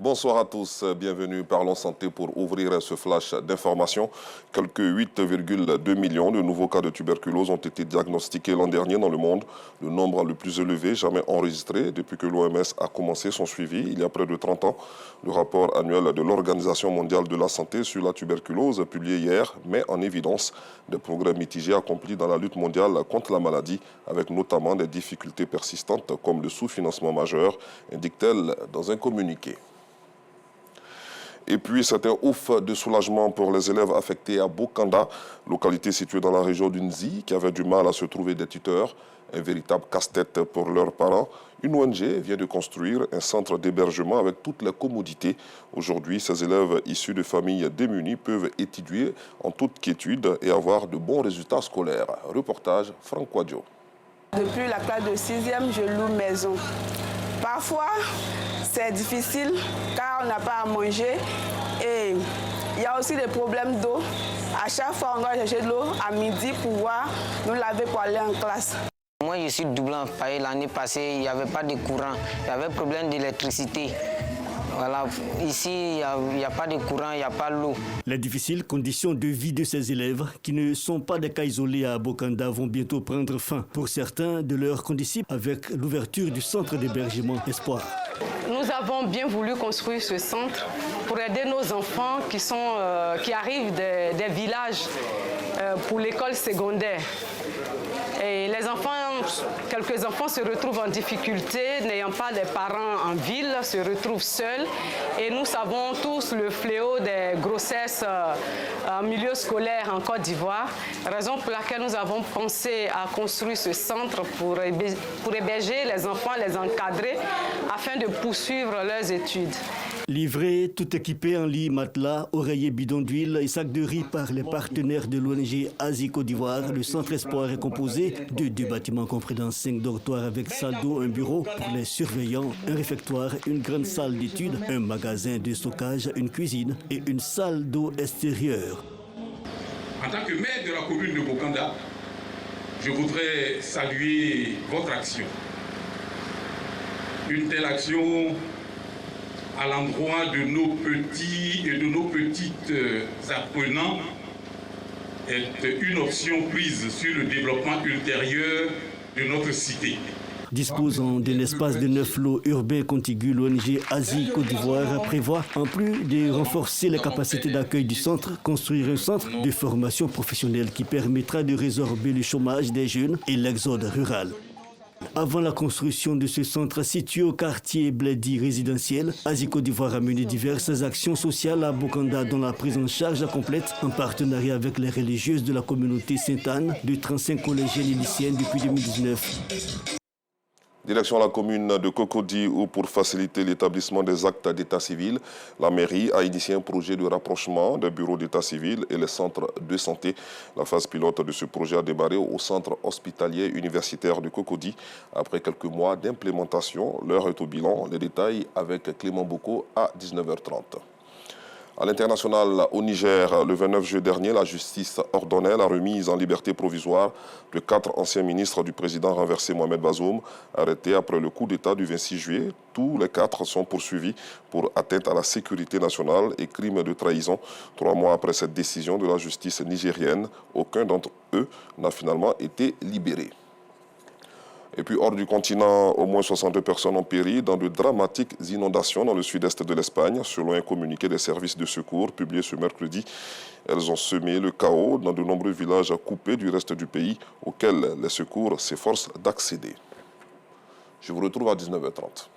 Bonsoir à tous, bienvenue. Parlons santé pour ouvrir ce flash d'information. Quelques 8,2 millions de nouveaux cas de tuberculose ont été diagnostiqués l'an dernier dans le monde. Le nombre le plus élevé jamais enregistré depuis que l'OMS a commencé son suivi il y a près de 30 ans. Le rapport annuel de l'Organisation mondiale de la santé sur la tuberculose, publié hier, met en évidence des progrès mitigés accomplis dans la lutte mondiale contre la maladie, avec notamment des difficultés persistantes comme le sous-financement majeur, indique-t-elle dans un communiqué. Et puis, c'est un ouf de soulagement pour les élèves affectés à Bokanda, localité située dans la région d'Unzi, qui avait du mal à se trouver des tuteurs. Un véritable casse-tête pour leurs parents. Une ONG vient de construire un centre d'hébergement avec toutes les commodités. Aujourd'hui, ces élèves issus de familles démunies peuvent étudier en toute quiétude et avoir de bons résultats scolaires. Reportage Franck Quadio. Depuis la classe de 6e, je loue maison. Parfois, c'est difficile car on n'a pas à manger et il y a aussi des problèmes d'eau. À chaque fois, on doit chercher de l'eau à midi pour pouvoir nous laver pour aller en classe. Moi, je suis doublé en faillite. L'année passée, il n'y avait pas de courant. Il y avait problème d'électricité. Voilà, ici, il n'y a pas de courant, il n'y a pas d'eau. Les difficiles conditions de vie de ces élèves, qui ne sont pas des cas isolés à Bokanda, vont bientôt prendre fin. Pour certains de leurs condisciples, avec l'ouverture du centre d'hébergement Espoir. Nous avons bien voulu construire ce centre pour aider nos enfants qui arrivent des villages pour l'école secondaire. Et les enfants, quelques enfants se retrouvent en difficulté, n'ayant pas de parents en ville, se retrouvent seuls. Et nous savons tous le fléau des grossesses en milieu scolaire en Côte d'Ivoire, raison pour laquelle nous avons pensé à construire ce centre pour héberger les enfants, les encadrer, afin de poursuivre leurs études. Livré, tout équipé en lit, matelas, oreiller bidon d'huile et sac de riz par les partenaires de l'ONG Asie Côte d'Ivoire, le Centre Espoir est composé de 2 bâtiments comprenant 5 dortoirs avec salle d'eau, un bureau pour les surveillants, un réfectoire, une grande salle d'études, un magasin de stockage, une cuisine et une salle d'eau extérieure. En tant que maire de la commune de Bokanda, je voudrais saluer votre action. Une telle action à l'endroit de nos petits et de nos petites apprenants est une option prise sur le développement ultérieur de notre cité. Disposant d'un espace de 9 lots urbains contigus, l'ONG Asie Côte d'Ivoire prévoit, en plus de renforcer les capacités d'accueil du centre, construire un centre de formation professionnelle qui permettra de résorber le chômage des jeunes et l'exode rural. Avant la construction de ce centre situé au quartier Bledi résidentiel, Asie Côte d'Ivoire a mené diverses actions sociales à Bokanda, dont la prise en charge complète en partenariat avec les religieuses de la communauté Sainte-Anne de 35 collégiennes et lycéennes depuis 2019. Direction la commune de Cocody où pour faciliter l'établissement des actes d'état civil, la mairie a initié un projet de rapprochement des bureaux d'état civil et les centres de santé. La phase pilote de ce projet a démarré au centre hospitalier universitaire de Cocody. Après quelques mois d'implémentation, l'heure est au bilan. Les détails avec Clément Boko à 19h30. À l'international, au Niger, le 29 juillet dernier, la justice ordonnait la remise en liberté provisoire de 4 anciens ministres du président renversé Mohamed Bazoum, arrêtés après le coup d'État du 26 juillet. Tous les 4 sont poursuivis pour atteinte à la sécurité nationale et crime de trahison. 3 mois après cette décision de la justice nigérienne, aucun d'entre eux n'a finalement été libéré. Et puis hors du continent, au moins 62 personnes ont péri dans de dramatiques inondations dans le sud-est de l'Espagne, selon un communiqué des services de secours publié ce mercredi. Elles ont semé le chaos dans de nombreux villages coupés du reste du pays, auxquels les secours s'efforcent d'accéder. Je vous retrouve à 19h30.